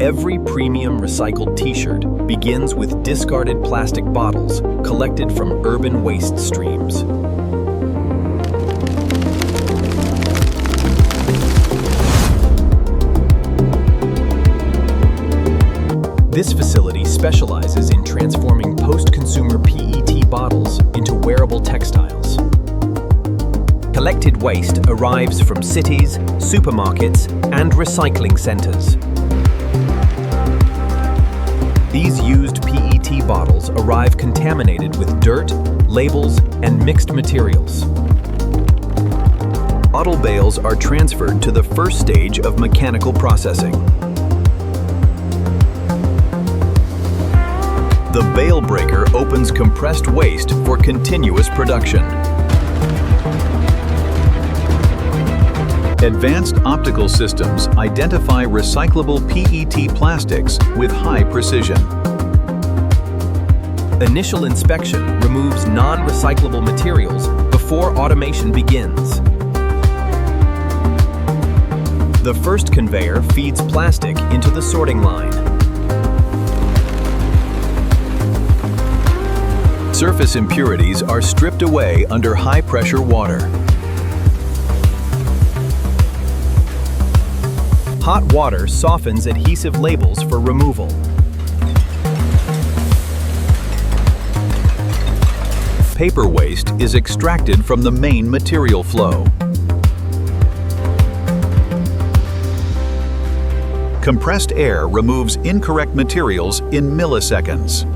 Every premium recycled t-shirt begins with discarded plastic bottles collected from urban waste streams. This facility specializes in transforming post-consumer PET bottles into wearable textiles. Collected waste arrives from cities, supermarkets, and recycling centers. These used PET bottles arrive contaminated with dirt, labels, and mixed materials. Bottle bales are transferred to the first stage of mechanical processing. The bale breaker opens compressed waste for continuous production. Advanced optical systems identify recyclable PET plastics with high precision. Initial inspection removes non-recyclable materials before automation begins. The first conveyor feeds plastic into the sorting line. Surface impurities are stripped away under high-pressure water. Hot water softens adhesive labels for removal. Paper waste is extracted from the main material flow. Compressed air removes incorrect materials in milliseconds.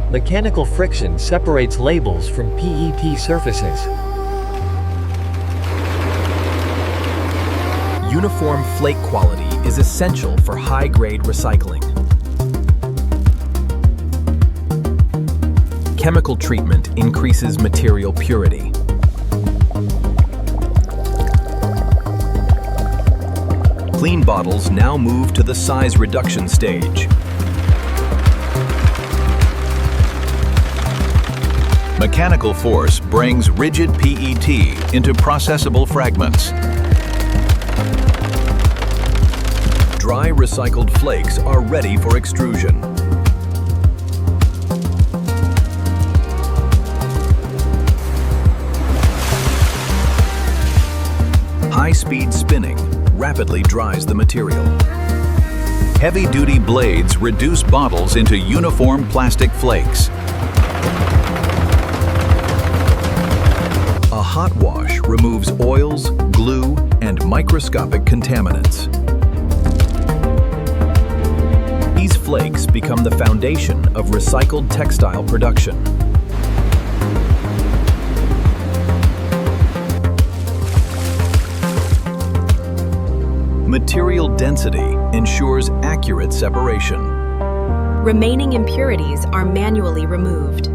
Mechanical friction separates labels from PET surfaces. Uniform flake quality is essential for high-grade recycling. Chemical treatment increases material purity. Clean bottles now move to the size reduction stage. Mechanical force brings rigid PET into processable fragments. Dry recycled flakes are ready for extrusion. High-speed spinning rapidly dries the material. Heavy-duty blades reduce bottles into uniform plastic flakes. A hot wash removes oils, glue, and microscopic contaminants. These flakes become the foundation of recycled textile production. Material density ensures accurate separation. Remaining impurities are manually removed.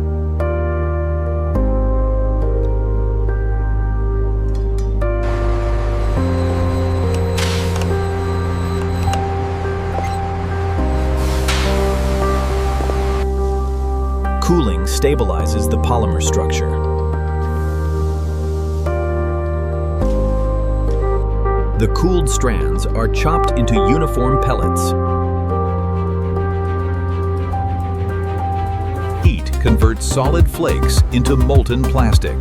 Cooling stabilizes the polymer structure. The cooled strands are chopped into uniform pellets. Heat converts solid flakes into molten plastic.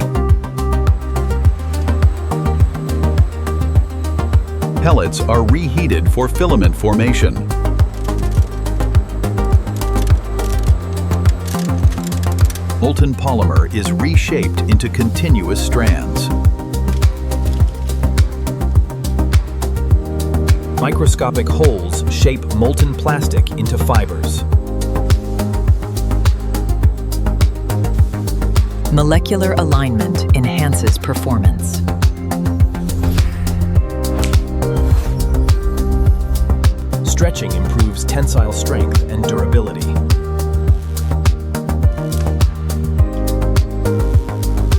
Pellets are reheated for filament formation. Molten polymer is reshaped into continuous strands. Microscopic holes shape molten plastic into fibers. Molecular alignment enhances performance. Stretching improves tensile strength and durability.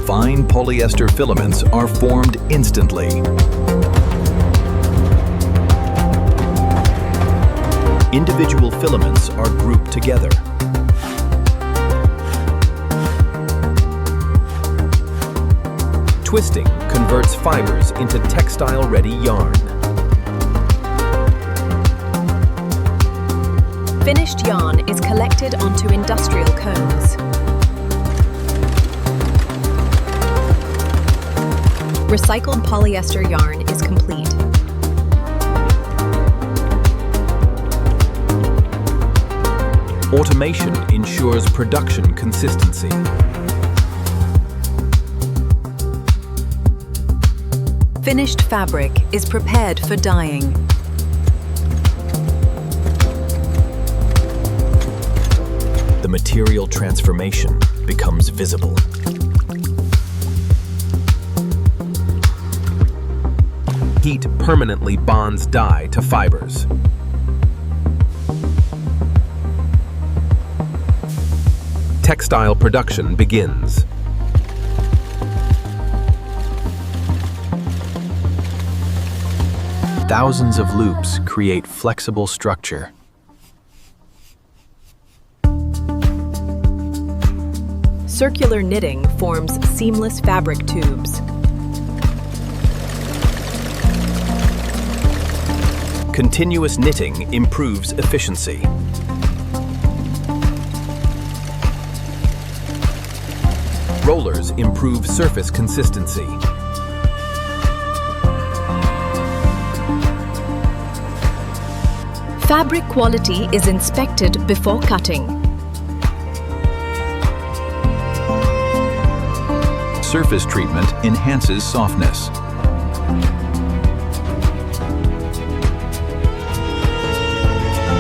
Fine polyester filaments are formed instantly. Individual filaments are grouped together. Twisting converts fibers into textile-ready yarn. Finished yarn is collected onto industrial combs. Recycled polyester yarn is complete. Automation ensures production consistency. Finished fabric is prepared for dyeing. The material transformation becomes visible. Heat permanently bonds dye to fibers. Textile production begins. Thousands of loops create flexible structure. Circular knitting forms seamless fabric tubes. Continuous knitting improves efficiency. Rollers improve surface consistency. Fabric quality is inspected before cutting. Surface treatment enhances softness.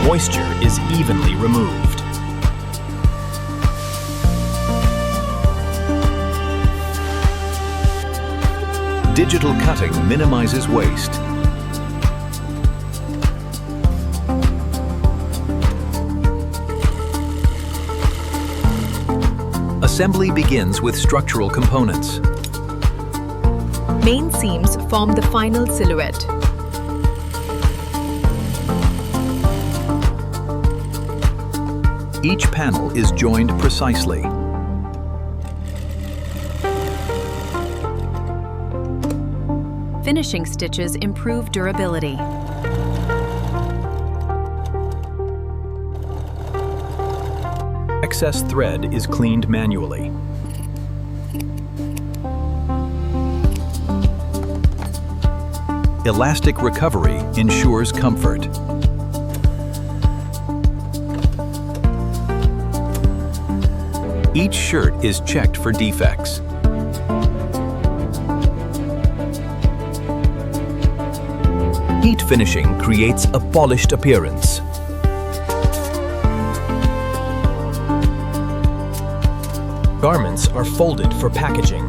Moisture is evenly removed. Digital cutting minimizes waste. Assembly begins with structural components. Main seams form the final silhouette. Each panel is joined precisely. Finishing stitches improve durability. Excess thread is cleaned manually. Elastic recovery ensures comfort. Each shirt is checked for defects. Heat finishing creates a polished appearance. Garments are folded for packaging.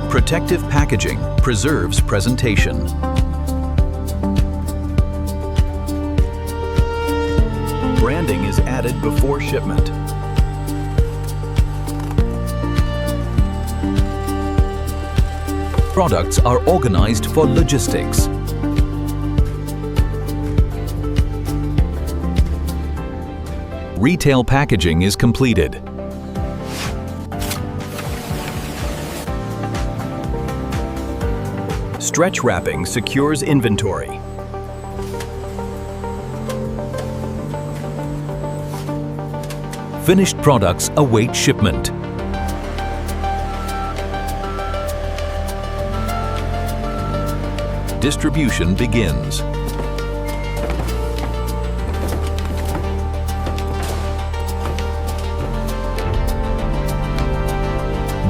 Protective packaging preserves presentation. Branding is added before shipment. Products are organized for logistics. Retail packaging is completed. Stretch wrapping secures inventory. Finished products await shipment. Distribution begins.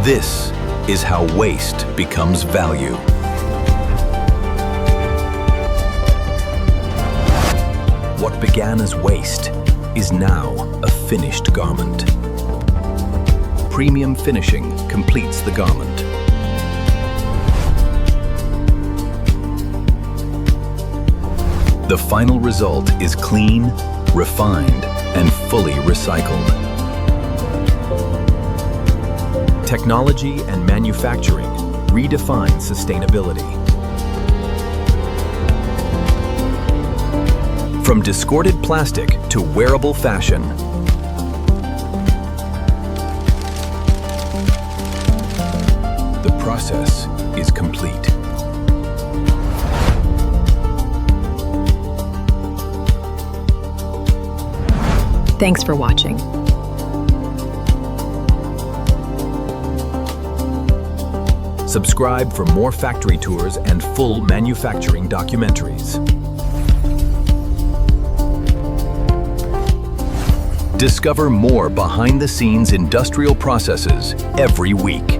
This is how waste becomes value. What began as waste is now a finished garment. Premium finishing completes the garment. The final result is clean, refined, and fully recycled. Technology and manufacturing redefine sustainability. From discarded plastic to wearable fashion, the process is complete. Thanks for watching. Subscribe for more factory tours and full manufacturing documentaries. Discover more behind-the-scenes industrial processes every week.